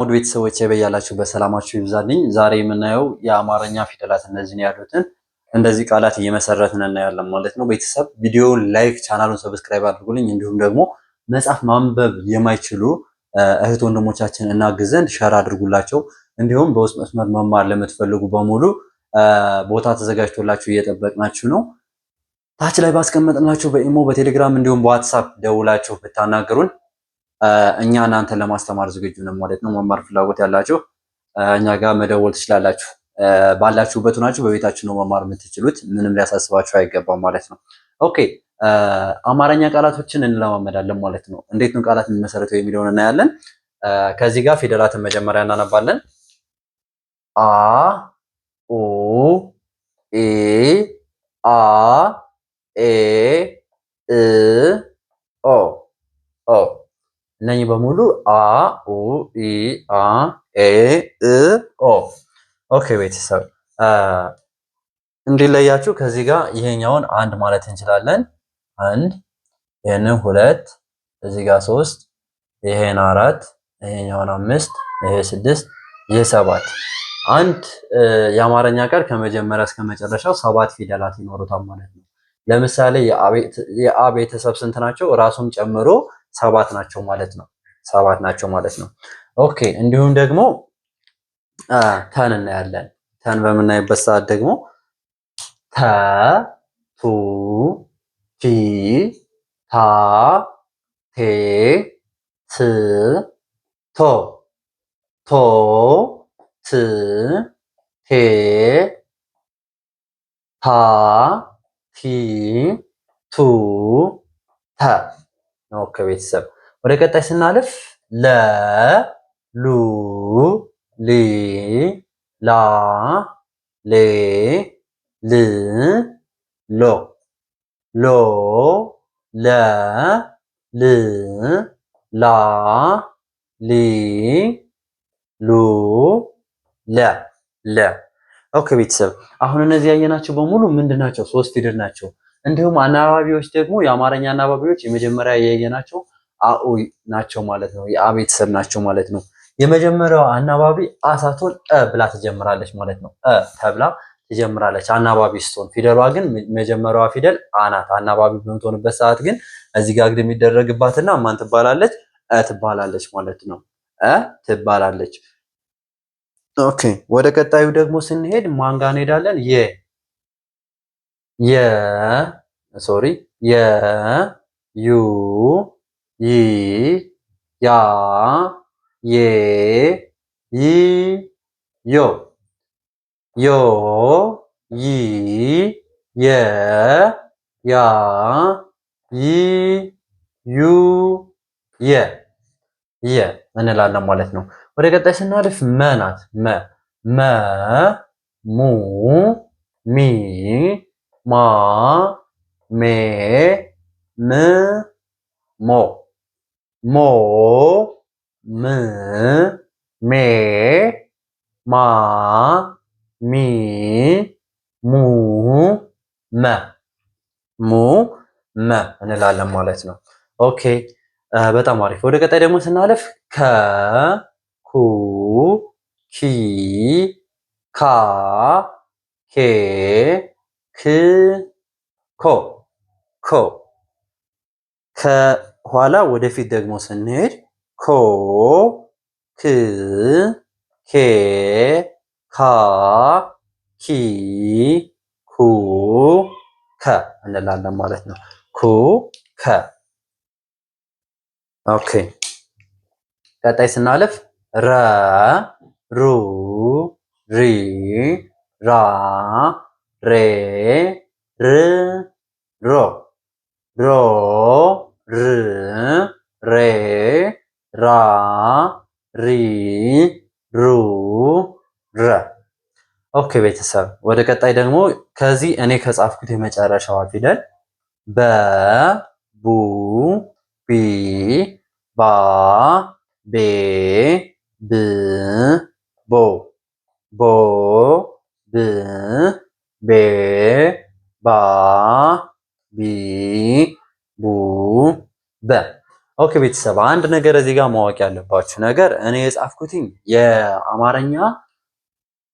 ውድ ቤተሰቦቼ በያላችሁ በሰላማችሁ ይብዛልኝ። ዛሬ የምናየው የአማርኛ ፊደላት እነዚህን ያሉትን እንደዚህ ቃላት እየመሰረትን እናያለን ማለት ነው። ቤተሰብ ቪዲዮውን ላይክ፣ ቻናሉን ሰብስክራይብ አድርጉልኝ። እንዲሁም ደግሞ መጻፍ ማንበብ የማይችሉ እህት ወንድሞቻችን እናግዝ ዘንድ ሸር አድርጉላቸው። እንዲሁም በውስጥ መስመር መማር ለምትፈልጉ በሙሉ ቦታ ተዘጋጅቶላችሁ እየጠበቅናችሁ ነው። ታች ላይ ባስቀመጥናችሁ በኢሞ በቴሌግራም እንዲሁም በዋትሳፕ ደውላችሁ ብታናገሩን እኛ እናንተን ለማስተማር ዝግጁ ነን ማለት ነው። መማር ፍላጎት ያላችሁ እኛ ጋር መደወል ትችላላችሁ። ባላችሁበት ሆናችሁ በቤታችሁ ነው መማር የምትችሉት። ምንም ሊያሳስባችሁ አይገባም ማለት ነው። ኦኬ አማርኛ ቃላቶችን እንለማመዳለን ማለት ነው። እንዴት ነው ቃላት የሚመሰረተው የሚለውን እናያለን። ከዚህ ጋር ፊደላትን መጀመሪያ እናነባለን። አ ኡ ኢ አ ኤ እ ኦ ኦ እነኚህ በሙሉ አ ኡ ኢ አ ኤ እ ኦ። ኦኬ ቤተሰብ እንዲለያችሁ ከዚህ ጋር ይሄኛውን አንድ ማለት እንችላለን። አንድ፣ ይሄንን ሁለት፣ እዚህ ጋር ሶስት፣ ይሄን አራት፣ ይሄኛውን አምስት፣ ይሄ ስድስት፣ ይሄ ሰባት። አንድ የአማርኛ ቃል ከመጀመሪያ እስከ መጨረሻው ሰባት ፊደላት ይኖሩታል ማለት ነው። ለምሳሌ የአ ቤተሰብ ስንት ናቸው? ራሱን ጨምሮ ሰባት ናቸው ማለት ነው። ሰባት ናቸው ማለት ነው። ኦኬ እንዲሁም ደግሞ ተን እናያለን። ተን በምናይበት ሰዓት ደግሞ ተ፣ ቱ፣ ቲ፣ ታ፣ ቴ፣ ት፣ ቶ፣ ቶ፣ ት፣ ቴ፣ ታ፣ ቲ፣ ቱ፣ ተ። ኦኬ ቤተሰብ ወደ ቀጣይ ስናልፍ ለ፣ ሉ፣ ሊ፣ ላ፣ ሌ፣ ል፣ ሎ፣ ሎ፣ ለ፣ ል፣ ላ፣ ሊ፣ ሉ፣ ለ፣ ለ። ኦኬ ቤተሰብ አሁን እነዚህ ያየናቸው በሙሉ ምንድን ናቸው? ሶስት ፊደል ናቸው። እንዲሁም አናባቢዎች ደግሞ የአማርኛ አናባቢዎች የመጀመሪያ ያየናቸው አኡ ናቸው ማለት ነው። የአ ቤተሰብ ናቸው ማለት ነው። የመጀመሪያው አናባቢ አ ሳትሆን እ ብላ ትጀምራለች ማለት ነው። እ ተብላ ትጀምራለች አናባቢ ስትሆን፣ ፊደሏ ግን መጀመሪያዋ ፊደል አ ናት። አናባቢ በምትሆንበት ሰዓት ግን እዚህ ጋር ግን የሚደረግባትና ማን ትባላለች? እ ትባላለች ማለት ነው። እ ትባላለች። ኦኬ ወደ ቀጣዩ ደግሞ ስንሄድ ማን ጋር እንሄዳለን? የ ዩ ይ ያ ዬ ይ ዮ ዮ ይ የ ያ ይ ዩ የ የ እንላለን ማለት ነው። ወደ ቀጣይ ስናልፍ መ ናት። መ ሙ ሚ ማ ሜ ም ሞ ሞ ም ሜ ማ ሚ ሙ መ ሙ መ እንላለን ማለት ነው። ኦኬ በጣም አሪፍ። ወደ ቀጣይ ደግሞ ስናለፍ ከ ኩ ኪ ካ ኬ ክ ኮ ኮ ከኋላ ወደፊት ደግሞ ስንሄድ ኮ ክ ኬ ካ ኪ ኩ ከ እንላለን ማለት ነው። ኩ ከ ኦኬ ቀጣይ ስናልፍ ረ ሩ ሪ ራ ሬ ር ሮ ሮ ር ሬ ራ ሪ ሩ ረ። ኦኬ ቤተሰብ ወደ ቀጣይ ደግሞ ከዚህ እኔ ከጻፍኩት የመጨረሻዋ ፊደል በ ቡ ቢ ባ ቤ ብ ቦ ቦ ብ ቤ ባ ቢ ቡ በ። ኦኬ ቤተሰብ አንድ ነገር እዚህ ጋር ማወቅ ያለባችሁ ነገር እኔ የጻፍኩትኝ የአማርኛ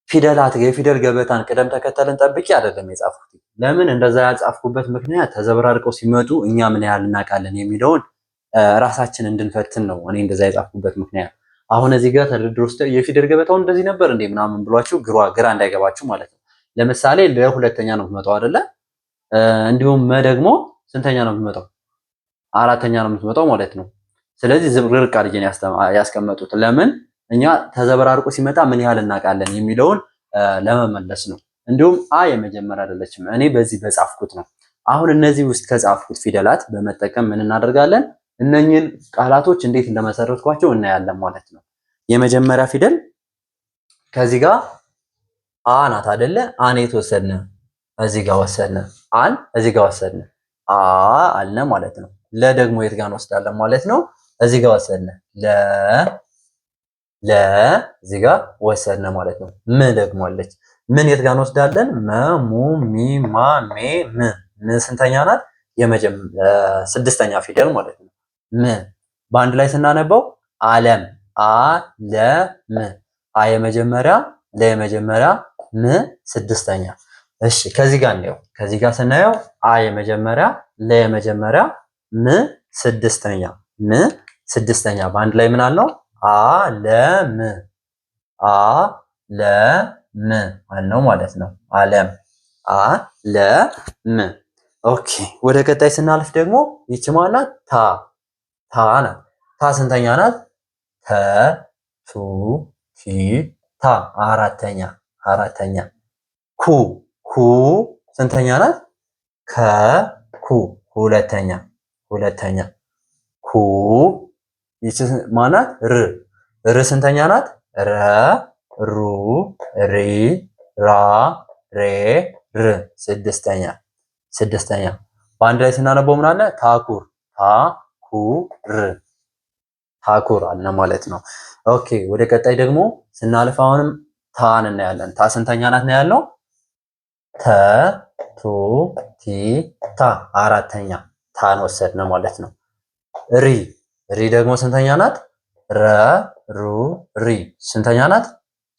ፊደላት የፊደል ገበታን ቅደም ተከተልን ጠብቄ አይደለም የጻፍኩት። ለምን እንደዛ ያጻፍኩበት ምክንያት ተዘበራርቀው ሲመጡ እኛ ምን ያህል እናውቃለን የሚለውን ራሳችን እንድንፈትን ነው። እኔ እንደዛ የጻፍኩበት ምክንያት አሁን እዚህ ጋር ተደርድሮ ውስጥ የፊደል ገበታውን እንደዚህ ነበር እንዴ ምናምን ብሏችሁ ግራ እንዳይገባችሁ ማለት ነው። ለምሳሌ ለሁለተኛ ነው የምትመጣው አይደለ? እንዲሁም መ ደግሞ ስንተኛ ነው የምትመጣው? አራተኛ ነው የምትመጣው ማለት ነው። ስለዚህ ዝብርቅ አድርገን ያስቀመጡት ለምን እኛ ተዘበራርቆ ሲመጣ ምን ያህል እናውቃለን የሚለውን ለመመለስ ነው። እንዲሁም አ የመጀመሪያ አይደለችም፣ እኔ በዚህ በጻፍኩት ነው። አሁን እነዚህ ውስጥ ከጻፍኩት ፊደላት በመጠቀም ምን እናደርጋለን? እነኚህን ቃላቶች እንዴት እንደመሰረትኳቸው እናያለን ማለት ነው። የመጀመሪያ ፊደል ከዚህ ጋር አ ናት አይደለ? አን የት ወሰድን? እዚህ ጋር ወሰድን። አን እዚህ ጋር ወሰድን። አ አልነ ማለት ነው። ለ ደግሞ የት ጋር እንወስዳለን ማለት ነው? እዚህ ጋር ወሰድን። ለ እዚህ ጋር ወሰድን ማለት ነው። ም ደግሞ አለች። ምን የት ጋር እንወስዳለን? መ ሙ ሚ ማ ሜ ም። ም ስንተኛ ናት? ስድስተኛ ፊደል ማለት ነው። ም በአንድ ላይ ስናነበው አለም አለም። አ የመጀመሪያ ለ የመጀመሪያ ም ስድስተኛ። እሺ ከዚህ ጋር እንየው። ከዚህ ጋር ስናየው አ የመጀመሪያ ለ የመጀመሪያ ም ስድስተኛ። ም ስድስተኛ በአንድ ላይ ምን አልነው? አለም አለም አልነው ማለት ነው። አለም አለም። ኦኬ ወደ ቀጣይ ስናልፍ ደግሞ ይቺ ማናት? ታ ታ ናት። ታ ስንተኛ ናት? ተ ቱ ቲ ታ አራተኛ አራተኛ። ኩ ኩ ስንተኛ ናት? ከ ኩ ሁለተኛ ሁለተኛ። ኩ ይቺ ማናት? ር ር ስንተኛ ናት? ረ ሩ ሪ ራ ሬ ር ስድስተኛ ስድስተኛ። በአንድ ላይ ስናነበው ምን አለ? ታኩር ታኩር ታኩር አለ ማለት ነው። ኦኬ ወደ ቀጣይ ደግሞ ስናልፍ አሁንም ታን እናያለን። ታ ስንተኛ ናት ነው ያለው? ተ ቱ ቲ ታ አራተኛ ታን ወሰድን ማለት ነው። ሪ ሪ ደግሞ ስንተኛ ናት? ረ ሩ ሪ ስንተኛ ናት?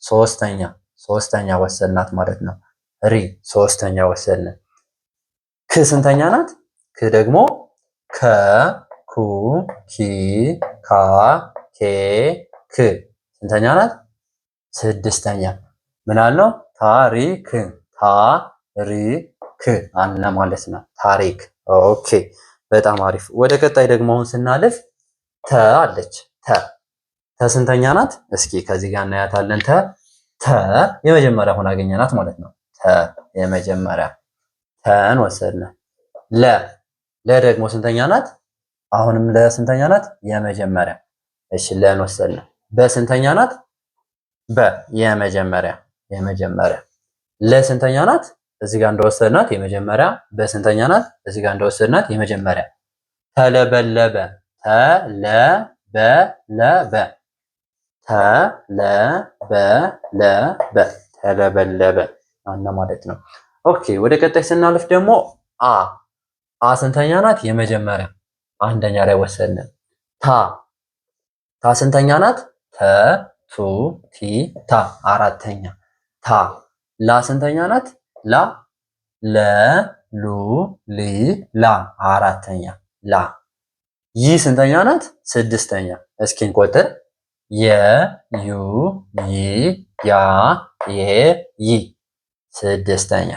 ሶስተኛ ሶስተኛ ወሰድናት ማለት ነው። ሪ ሶስተኛ ወሰድን። ክ ስንተኛ ናት? ክ ደግሞ ከ ኩ ኪ ካ ኬ ክ ስንተኛ ናት? ስድስተኛ። ምን አልነው? ታሪክ ታሪክ አለ ማለት ነው። ታሪክ። ኦኬ በጣም አሪፍ። ወደ ቀጣይ ደግሞ አሁን ስናልፍ ተ አለች። ተ ስንተኛ ናት? እስኪ ከዚህ ጋር እናያታለን። ተ የመጀመሪያ ሆና አገኘናት ማለት ነው። ተ የመጀመሪያ ተን ወሰድን። ለ ደግሞ ስንተኛ ናት? አሁንም ለስንተኛ ናት? የመጀመሪያ። እሺ ለን ወሰድን። በስንተኛ ናት? በ የመጀመሪያ የመጀመሪያ። ለስንተኛ ናት? እዚህ ጋር እንደወሰድናት የመጀመሪያ። በስንተኛ ናት? እዚህ ጋር እንደወሰድናት የመጀመሪያ። ተለበለበ ተለበለበ ተለበለበ ተለበለበ አለ ማለት ነው። ኦኬ ወደ ቀጣይ ስናልፍ ደግሞ አ ስንተኛ ናት? የመጀመሪያ አንደኛ ላይ ወሰድን። ታ ስንተኛ ናት? ተ ቱ ቲ ታ አራተኛ ታ። ላ ስንተኛ ናት? ላ ለ ሉ ሊ ላ አራተኛ ላ። ይ ስንተኛ ናት? ስድስተኛ። እስኪ እንቆጥር። የ ዩ ይ ያ የ ይ ስድስተኛ።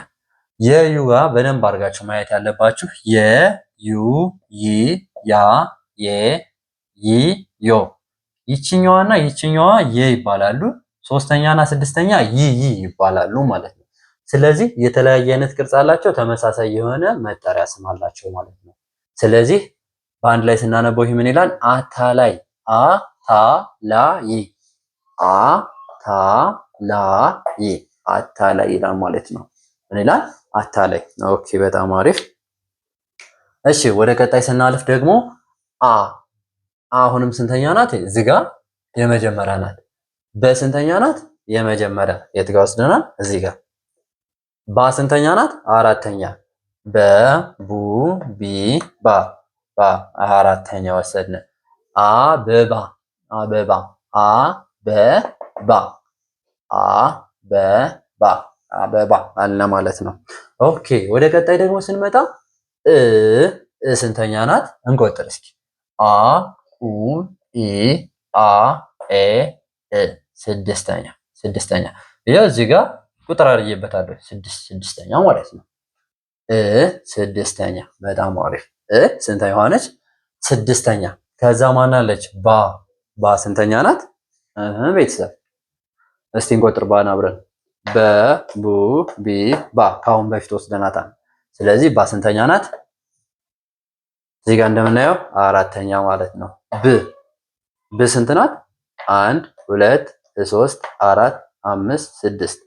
የዩ ጋር በደንብ አድርጋችሁ ማየት ያለባችሁ የ ዩ ይ ያ የ ይ ዮ። ይችኛዋና ይችኛዋ የ ይባላሉ። ሶስተኛና ስድስተኛ ይ ይባላሉ ማለት ነው። ስለዚህ የተለያየ አይነት ቅርጽ አላቸው፣ ተመሳሳይ የሆነ መጠሪያ ስም አላቸው ማለት ነው። ስለዚህ በአንድ ላይ ስናነበው ይህ ምን ይላል? አታላይ አታላይ አታላይ አታላይ ይላል ማለት ነው። ምን ይላል? አታላይ። ኦኬ በጣም አሪፍ። እሺ ወደ ቀጣይ ስናልፍ ደግሞ አሁንም ስንተኛ ናት? እዚህ ጋር የመጀመሪያ ናት። በስንተኛ ናት? የመጀመሪያ። የት ጋር ወስደናል? እዚህ ጋር። ስንተኛ ናት? አራተኛ። በ ቡ ቢ ባ አራተኛ ወሰድን። አበባ አበባ አበባ አበባ አበባ አለ ማለት ነው። ኦኬ ወደ ቀጣይ ደግሞ ስንመጣ ስንተኛ ናት? እንቆጥር እስኪ አ ኡ ኢ አ ኤ ስድስተኛ ስድስተኛ። ይኸው እዚህ ጋር ቁጥር አድርጌበታለሁ ስድስተኛ ማለት ነው። ስድስተኛ በጣም አሪፍ። ስንተኛ ሆነች? ስድስተኛ። ከዛ ማናለች? ባ ስንተኛ ናት? ቤተሰብ እስቲ እንቆጥር ባን አብረን በቡ ቢ ባ ከአሁን በፊት ወስደናታል። ስለዚህ ባ ስንተኛ ናት? እዚህ ጋር እንደምናየው አራተኛ ማለት ነው። ብ ስንት ናት? 1 2 3 4 5 6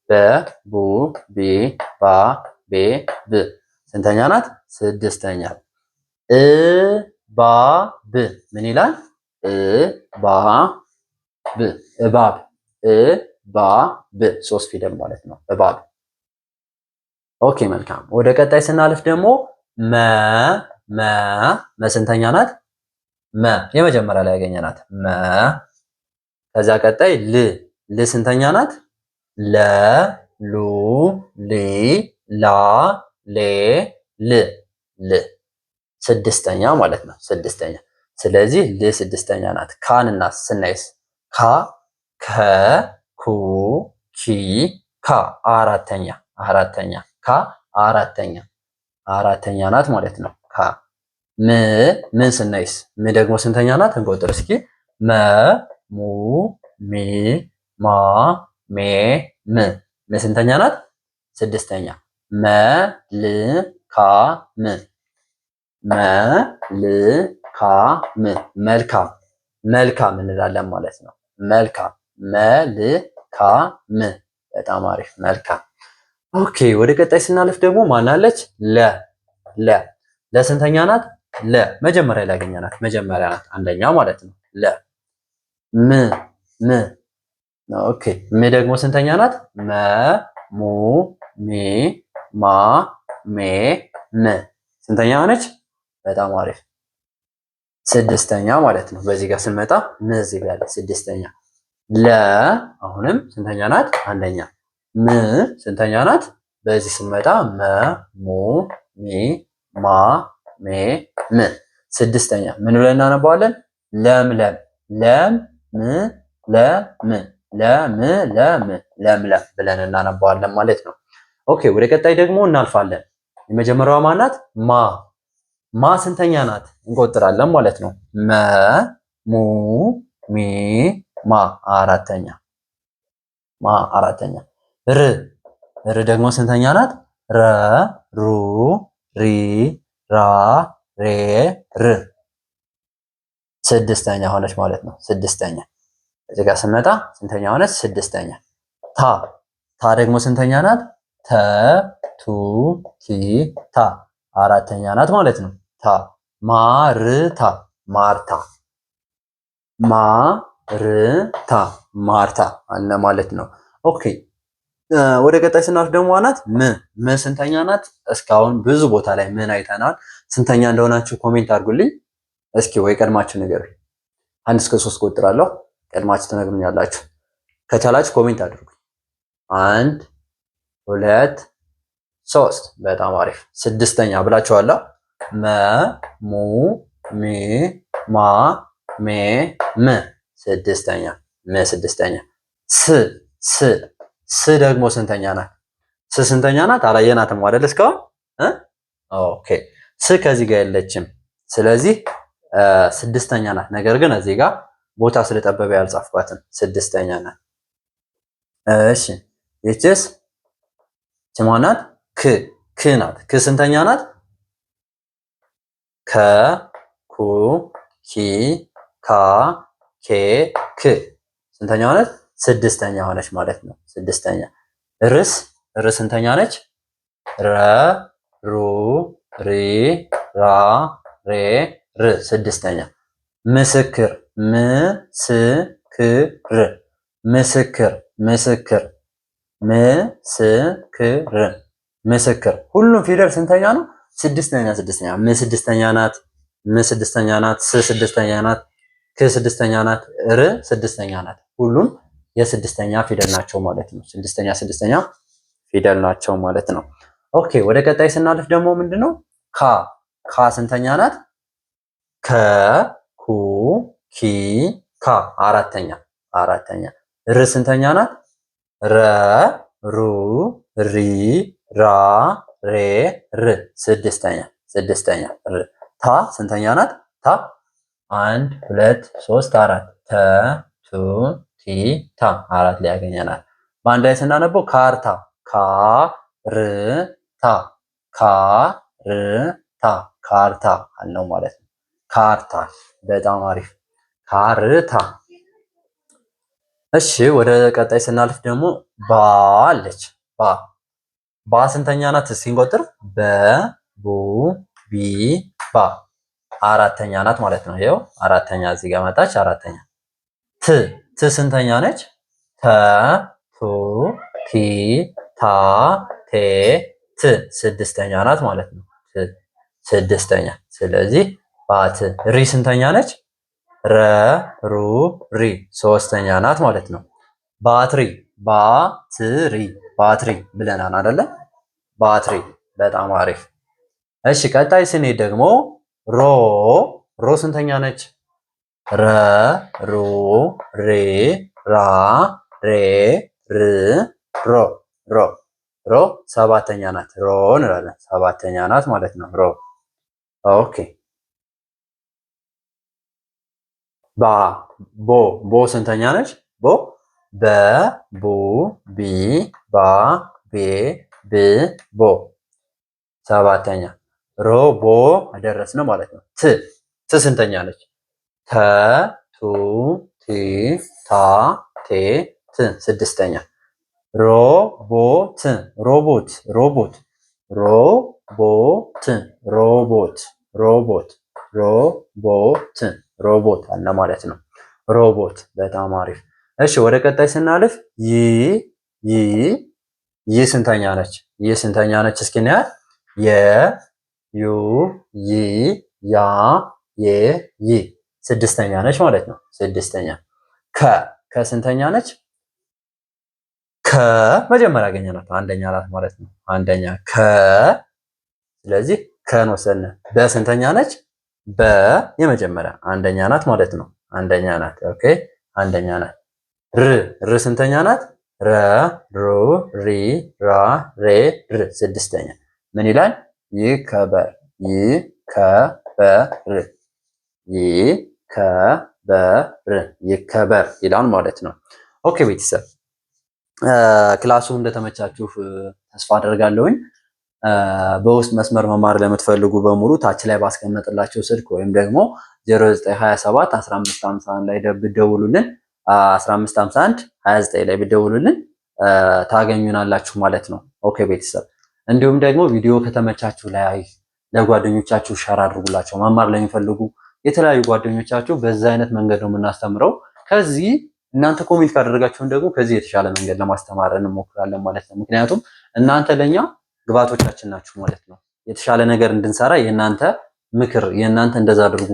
በቡ ቢ ባ ቤ ብ ስንተኛ ናት? ስድስተኛ። ባ ብ ምን ይላል? ባ ብ እባብ እባብ 3 ፊደል ማለት ነው። እባብ። ኦኬ መልካም። ወደ ቀጣይ ስናልፍ ደግሞ ስንተኛ ናት? መ የመጀመሪያ ላይ ያገኘናት መ። ከዛ ቀጣይ ል ስንተኛ ናት? ለ ሉ ሊ ላ ሌ ል ስድስተኛ ማለት ነው። ስድስተኛ። ስለዚህ ል ስድስተኛ ናት። ካንና ስናይስ ካ ከ ኩ ኪ ካ አራተኛ ካ አራተኛ ናት ማለት ነው። ካ ምን ስናይስ ም ደግሞ ስንተኛ ናት? እንቆጥር እስኪ መ ሙ ሚ ማ ሜ ም ስንተኛ ናት? ስድስተኛ። መ ል ካ ም መልካም እንላለን ማለት ነው። መልካም መልካም። በጣም አሪፍ መልካም። ኦኬ ወደ ቀጣይ ስናልፍ ደግሞ ማናለች? ለስንተኛ ናት? መጀመሪያ ላይ ያገኘናት መጀመሪያ ናት። አንደኛ ማለት ነው። ም ኦኬ ም ደግሞ ስንተኛ ናት? መ ሙ ሚ ማ ሜ ም ስንተኛ ሆነች? በጣም አሪፍ ስድስተኛ ማለት ነው። በዚህ ጋር ስንመጣ ም እዚህ ጋር ስድስተኛ። አሁንም ስንተኛ ናት? አንደኛ። ም ስንተኛ ናት? በዚህ ስንመጣ መ ሙ ሚ ማ ሜ ም ስድስተኛ። ምን ብለን እናነባዋለን? ለምለም ለምለም ብለን እናነባዋለን ማለት ነው። ኦኬ ወደ ቀጣይ ደግሞ እናልፋለን። የመጀመሪያዋ ማናት? ማ ስንተኛ ናት? እንቆጥራለን ማለት ነው። መ ሙ ሚ ማ አራተኛ ር ደግሞ ስንተኛ ናት? ረ ሩ ሪ ራ ሬ ር ስድስተኛ ሆነች ማለት ነው። ስድስተኛ። እዚህ ጋር ስንመጣ ስንተኛ ሆነች? ስድስተኛ። ታ ደግሞ ስንተኛ ናት? ተ ቱ ቲ ታ አራተኛ ናት ማለት ነው። ታ ማርታ አለ ማለት ነው። ኦኬ ወደ ቀጣይ ስናልፍ ደግሞ ናት ም ስንተኛ ናት? እስካሁን ብዙ ቦታ ላይ ምን አይተናል። ስንተኛ እንደሆናችሁ ኮሜንት አድርጉልኝ እስኪ፣ ወይ ቀድማችሁ ንገሩኝ። 1 እስከ 3 ቆጥራለሁ። ቀድማችሁ ትነግሩኛላችሁ። ከቻላችሁ ኮሜንት አድርጉ። 1 2 3 በጣም አሪፍ። ስድስተኛ ብላችኋለሁ። መ ሙ ሚ ማ ሜ ም ስድስተኛ። ስ ደግሞ ስንተኛ ናት? ስንተኛ ናት? አላየናትም አይደል እስካሁን? ኦኬ ስ ከዚህ ጋር የለችም። ስለዚህ ስድስተኛ ናት። ነገር ግን እዚህ ጋር ቦታ ስለጠበበ ያልጻፍኳትም ስድስተኛ ናት። እሺ ይቺስ ማናት? ክ ናት። ክ ስንተኛ ናት? ከ ኩ ኪ ካ ኬ ክ ስንተኛ ሆነች? ስድስተኛ ሆነች ማለት ነው። ስድስተኛ። ርስ ስንተኛ ነች? ረ ሩ ሪ ራ ሬ ር ስድስተኛ። ምስክር ምስክር ሁሉም ፊደል ስንተኛ ነው? ስድስተኛ። ስድስተኛ ናት። ስ ስድስተኛ ናት። ስድስተኛ ናት፣ ር ስድስተኛ ናት። ሁሉም የስድስተኛ ፊደል ናቸው ማለት ነው። ስድስተኛ ፊደል ናቸው ማለት ነው። ኦኬ ወደ ቀጣይ ስናልፍ ደግሞ ምንድነው ካ ስንተኛ ናት? ከ ኩ ኪ ካ አራተኛ ር ስንተኛ ናት? ረ ሩ ሪ ራ ሬ ር ስድስተኛ ር ታ ስንተኛ ናት? ታ 1 2 3 4 ተ ቱ ቲ ታ አራት ላይ ያገኘናል። በአንድ ላይ ስናነበው ካርታ ካርታ አልነው ማለት ነው። ካርታ በጣም አሪፍ ካርታ። እሺ ወደ ቀጣይ ስናልፍ ደግሞ ባ አለች። ባ ስንተኛ ናት? ሲንቆጥር በ ቡ ቢ ባ አራተኛ ናት ማለት ነው። ይኸው አራተኛ እዚህ ጋር መጣች። አራተኛ ት ስንተኛ ነች? ተ ቱ ቲ ታ ቴ ት ስድስተኛ ናት ማለት ነው። ስድስተኛ። ስለዚህ ባት። ሪ ስንተኛ ነች? ረ ሩ ሪ ሶስተኛ ናት ማለት ነው። ባትሪ ባትሪ ብለናል አይደለ? ባትሪ በጣም አሪፍ። እሺ ቀጣይ ስንሄድ ደግሞ ሮ ስንተኛ ነች? ረ ሩ ሬ ራ ሬ ር ሮ ሰባተኛ ናት። ሮ እንላለን። ሰባተኛ ናት ማለት ነው። ሮ ኦኬ። ቦ ስንተኛ ነች? ቦ በ ቡ ቢ ባ ቤ ብ ቦ ሰባተኛ። ሮ ቦ አደረስን ማለት ነው። ት ስንተኛ ነች? ተ ቱ ቲ ታ ቴ ት ስድስተኛ። ሮቦት አለ ማለት ነው። ሮቦት በጣም አሪፍ። እሺ ወደ ቀጣይ ስናልፍ ስንተኛ ነች? ስንተኛ ነች? እስኪ እናያት። ዩ ይ ያ የ ይ ስድስተኛ ነች ማለት ነው። ስድስተኛ። ከስንተኛ ነች? ከመጀመሪያ ያገኘናት አንደኛ ናት ማለት ነው። አንደኛ ስለዚህ ከን ወሰድን። በስንተኛ ነች? የመጀመሪያ አንደኛ ናት ማለት ነው። አንደኛ ናት። ኦኬ አንደኛ ናት። ር ስንተኛ ናት? ረ ሩ ሪ ራ ሬ ር ስድስተኛ። ምን ይላል? ይከበር ይከበር ይላል ማለት ነው። ኦኬ ቤተሰብ ክላሱ እንደተመቻችሁ ተስፋ አደርጋለሁኝ። በውስጥ መስመር መማር ለምትፈልጉ በሙሉ ታች ላይ ባስቀመጥላችሁ ስልክ ወይም ደግሞ 0927 1551 ላይ ብትደውሉልን 1551 29 ላይ ብትደውሉልን ታገኙናላችሁ ማለት ነው። ኦኬ ቤተሰብ እንዲሁም ደግሞ ቪዲዮ ከተመቻችሁ ላይ ለጓደኞቻችሁ ሸር አድርጉላቸው። መማር ለሚፈልጉ የተለያዩ ጓደኞቻችሁ በዛ አይነት መንገድ ነው የምናስተምረው። ከዚህ እናንተ ኮሜንት ካደረጋችሁን ደግሞ ከዚህ የተሻለ መንገድ ለማስተማር እንሞክራለን ማለት ነው። ምክንያቱም እናንተ ለኛ ግባቶቻችን ናችሁ ማለት ነው። የተሻለ ነገር እንድንሰራ የእናንተ ምክር የእናንተ እንደዛ አድርጉ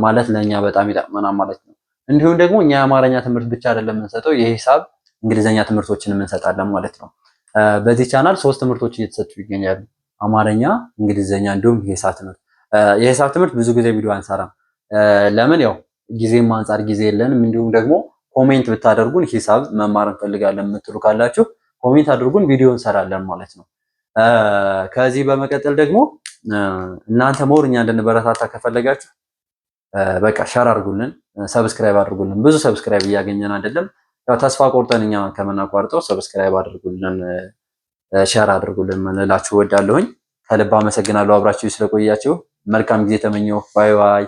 ማለት ለኛ በጣም ይጠቅመናል ማለት ነው። እንዲሁም ደግሞ እኛ የአማርኛ ትምህርት ብቻ አይደለም የምንሰጠው የሂሳብ እንግሊዘኛ ትምህርቶችን እንሰጣለን ማለት ነው። በዚህ ቻናል 3 ትምህርቶች እየተሰጡ ይገኛሉ። አማርኛ፣ እንግሊዘኛ እንዲሁም የሂሳብ ትምህርት። የሂሳብ ትምህርት ብዙ ጊዜ ቪዲዮ አንሰራም። ለምን? ያው ጊዜም አንጻር ጊዜ የለንም። እንዲሁም ደግሞ ኮሜንት ብታደርጉን ሂሳብ መማር እንፈልጋለን የምትሉ ካላችሁ ኮሜንት አድርጉን፣ ቪዲዮ እንሰራለን ማለት ነው። ከዚህ በመቀጠል ደግሞ እናንተ ሞር እኛ እንድንበረታታ ከፈለጋችሁ በቃ ሸር አድርጉልን፣ ሰብስክራይብ አድርጉልን። ብዙ ሰብስክራይብ እያገኘን አይደለም። ያው ተስፋ ቆርጠን እኛ ከምናቋርጠው ሰብስክራይብ አድርጉልን፣ ሸር አድርጉልን ልላችሁ እወዳለሁኝ። ከልብ አመሰግናለሁ አብራችሁ ስለቆያችሁ። መልካም ጊዜ ተመኘሁ። ባይ ባይ።